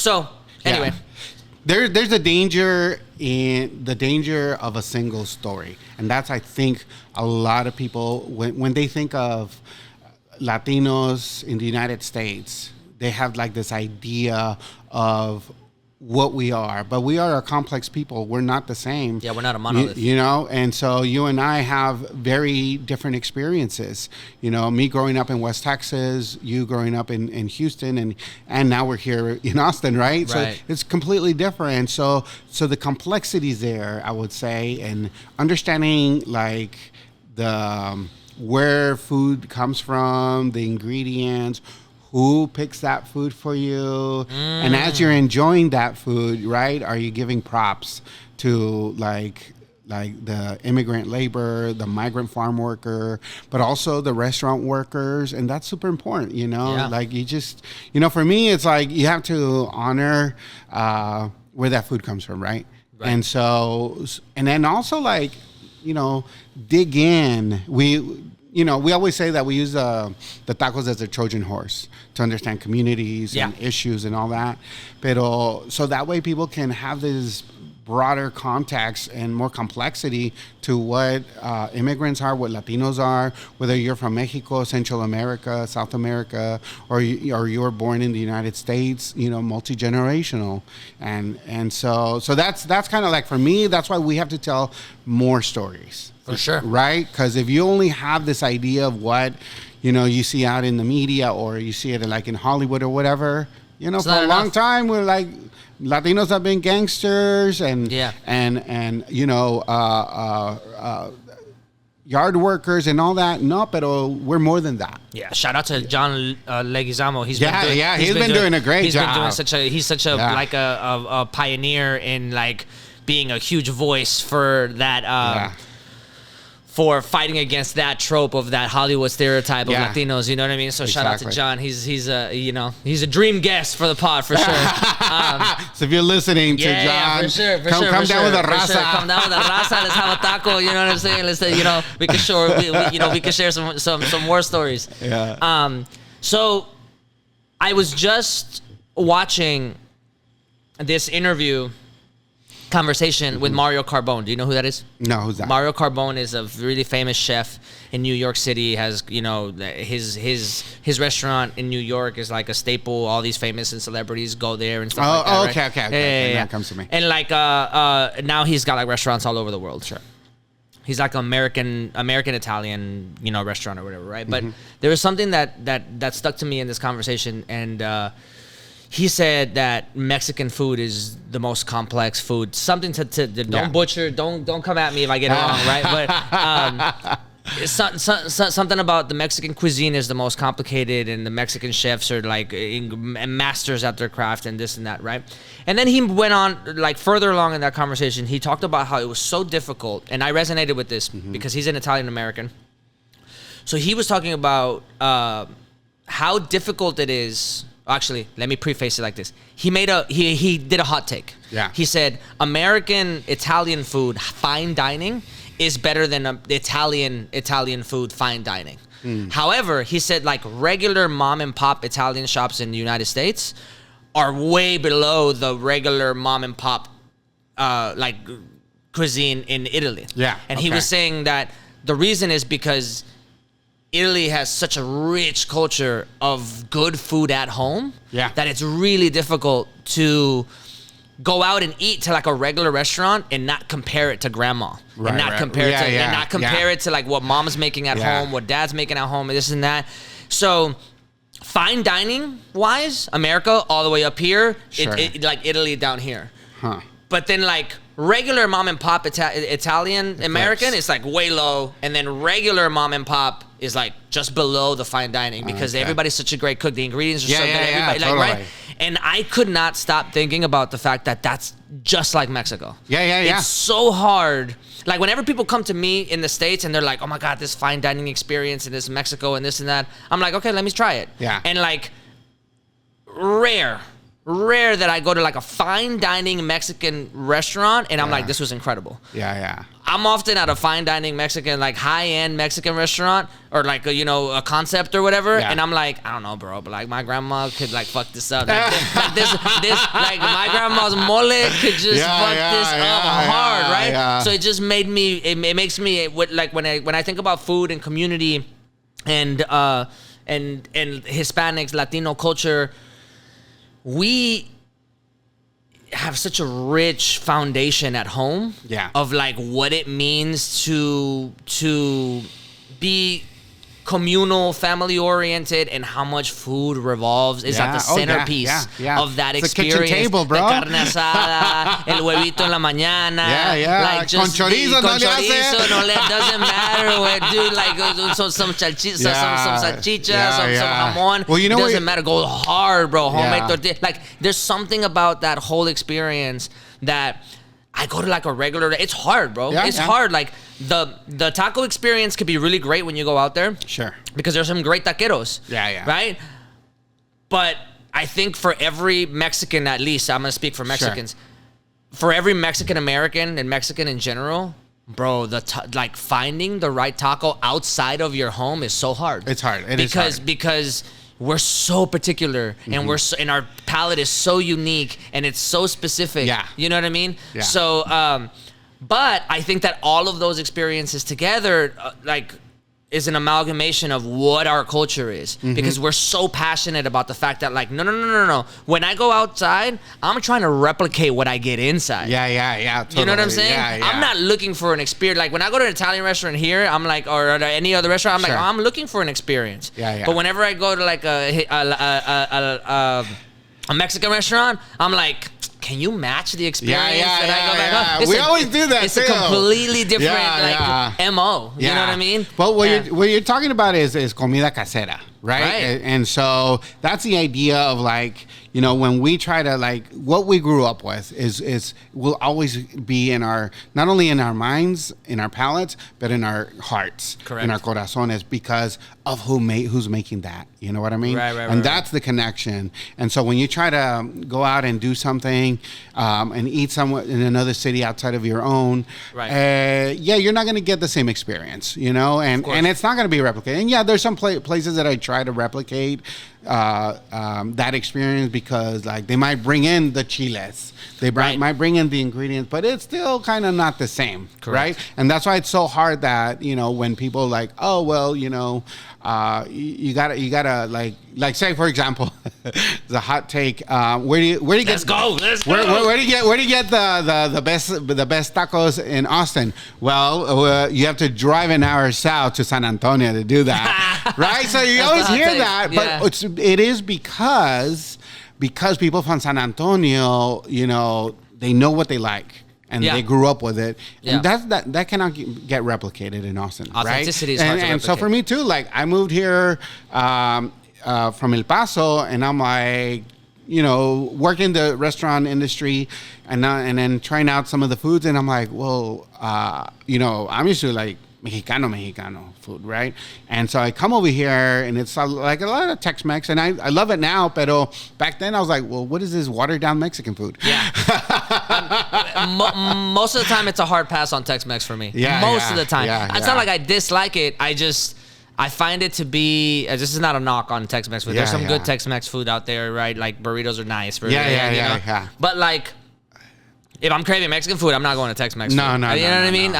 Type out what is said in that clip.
So anyway. Yeah. There's a danger of a single story, and that's, I think, a lot of people when they think of Latinos in the United States, they have like this idea of what we are, but we are a complex people. We're not the same. Yeah, we're not a monolith. You know, and so you and I have very different experiences. You know, me growing up in West Texas, you growing up in Houston, and now we're here in Austin, right? Right. So it's completely different. So the complexities there, I would say, and understanding like the where food comes from, the ingredients, who picks that food for you, and as you're enjoying that food, right, are you giving props to like the immigrant labor, the migrant farm worker, but also the restaurant workers, and that's super important, you know. Yeah. Like you just, you know, for me, it's like you have to honor where that food comes from, right? And so, and then also like, you know, dig in. We always say that we use the tacos as a Trojan horse to understand communities and issues and all that. Pero so that way people can have this broader context and more complexity to what immigrants are, what Latinos are, whether you're from Mexico, Central America, South America, or you were born in the United States, you know, multi-generational. And so that's kind of like, for me, that's why we have to tell more stories. For sure. Right? Because if you only have this idea of what, you know, you see out in the media or you see it like in Hollywood or whatever, you know, It's for a long time, we're like, Latinos have been gangsters and you know, yard workers and all that. No, pero we're more than that. Yeah, shout out to John Leguizamo. He's been doing a great job. He's such a like a pioneer in like being a huge voice for that. For fighting against that trope of that Hollywood stereotype of Latinos, you know what I mean? So shout out to John. He's a dream guest for the pod for sure. So if you're listening to John, for sure, come down with a raza. Come down with a raza. Let's have a taco. You know what I'm saying? Let's say, you know, we can share some more stories. Yeah. So I was just watching this interview conversation with Mario Carbone. Do you know who that is? No, who's that? Mario Carbone is a really famous chef in New York City. Has, you know, his restaurant in New York is like a staple. All these famous and celebrities go there and stuff like that. Okay. Yeah. That comes to me. And like now he's got like restaurants all over the world. Sure. He's like American Italian, you know, restaurant or whatever, right? But there was something that stuck to me in this conversation, and he said that Mexican food is the most complex food. Something to don't butcher, don't come at me if I get it wrong, right? But something about the Mexican cuisine is the most complicated, and the Mexican chefs are like masters at their craft and this and that, right? And then he went on, like further along in that conversation, he talked about how it was so difficult, and I resonated with this because he's an Italian American. So he was talking about how difficult it is. Actually, let me preface it like this. He did a hot take. Yeah. He said American Italian food, fine dining, is better than Italian food, fine dining. However, he said like regular mom and pop Italian shops in the United States are way below the regular mom and pop like cuisine in Italy. Yeah. And he was saying that the reason is because Italy has such a rich culture of good food at home that it's really difficult to go out and eat to like a regular restaurant and not compare it to grandma, and not compare it to like what mom's making at home, what dad's making at home, and this and that. So fine dining wise, America all the way up here, it like Italy down here. But then like regular mom and pop Italian American is like way low, and then regular mom and pop is like just below the fine dining because everybody's such a great cook. The ingredients are so good. Everybody, totally. like, right? And I could not stop thinking about the fact that that's just like Mexico. It's so hard. Like whenever people come to me in the States and they're like, oh my God, this fine dining experience in this Mexico and this and that, I'm like, okay, let me try it. Yeah. And like rare rare that I go to like a fine dining Mexican restaurant and I'm like, this was incredible. Yeah. I'm often at a fine dining Mexican, like high-end Mexican restaurant or like a concept or whatever, and I'm like, I don't know, bro, but like my grandma could like fuck this up. Like this like my grandma's mole could just fuck this up hard, right? Yeah. So it just made me. It makes me like when I think about food and community, and Hispanics, Latino culture, we have such a rich foundation at home of like what it means to be communal, family oriented, and how much food revolves is at the centerpiece of that it's experience. The kitchen table, bro. The carne asada, el huevito en la mañana. Like just con chorizo, doesn't matter, dude. Like some salchicha, some jamón. Well, you know, doesn't matter. Go hard, bro. Homemade tortilla. Like there's something about that whole experience that I go to like a regular. It's hard, bro. It's hard. Like the taco experience could be really great when you go out there. Sure. Because there's some great taqueros. Yeah. Right? But I think for every Mexican, at least, I'm going to speak for Mexicans. Sure. For every Mexican American and Mexican in general, bro, like finding the right taco outside of your home is so hard. It's hard. Because we're so particular and and our palate is so unique and it's so specific. Yeah. You know what I mean? Yeah. So, but I think that all of those experiences together, is an amalgamation of what our culture is, because we're so passionate about the fact that like, no. When I go outside, I'm trying to replicate what I get inside. Yeah. Totally. You know what I'm saying? Yeah. I'm not looking for an experience. Like when I go to an Italian restaurant here, I'm like, or any other restaurant, I'm like, I'm looking for an experience. Yeah. But whenever I go to like a Mexican restaurant, I'm like, can you match the experience that I go back home? We always do that. It's a completely different MO. You know what I mean? But what you're talking about is comida casera, right? And so that's the idea of like, you know, when we try to like what we grew up with is will always be in our, not only in our minds, in our palates, but in our hearts, in our corazones, because of who's making that. You know what I mean? And that's the connection. And so when you try to go out and do something and eat somewhere in another city outside of your own, you're not going to get the same experience, you know, and it's not going to be replicated. And there's some places that I try to replicate that experience, because like they might bring in the chiles, they might bring in the ingredients, but it's still kind of not the same. Right? And that's why it's so hard that, you know, when people like, oh well, you know, you gotta like say for example, the hot take, where do you get let's go where do you get the best tacos in Austin? Well, you have to drive an hour south to San Antonio to do that. Right? So you always hear that, but it is because people from San Antonio, you know, they know what they like. And they grew up with it, and that cannot get replicated in Austin. Authenticity right? is hard to replicate. And so for me too, like I moved here from El Paso, and I'm like, you know, working the restaurant industry, and then trying out some of the foods, and I'm like, well, you know, I'm used to like Mexicano food, right? And so I come over here, and it's like a lot of Tex-Mex, and I love it now, pero back then I was like, well, what is this watered down Mexican food? Yeah. Most of the time, it's a hard pass on Tex-Mex for me. Most of the time. It's not like I dislike it. I find it to be, this is not a knock on Tex-Mex food. There's some good Tex-Mex food out there, right? Like burritos are nice. Yeah. But like, if I'm craving Mexican food, I'm not going to Tex-Mex food. No. You know what I mean?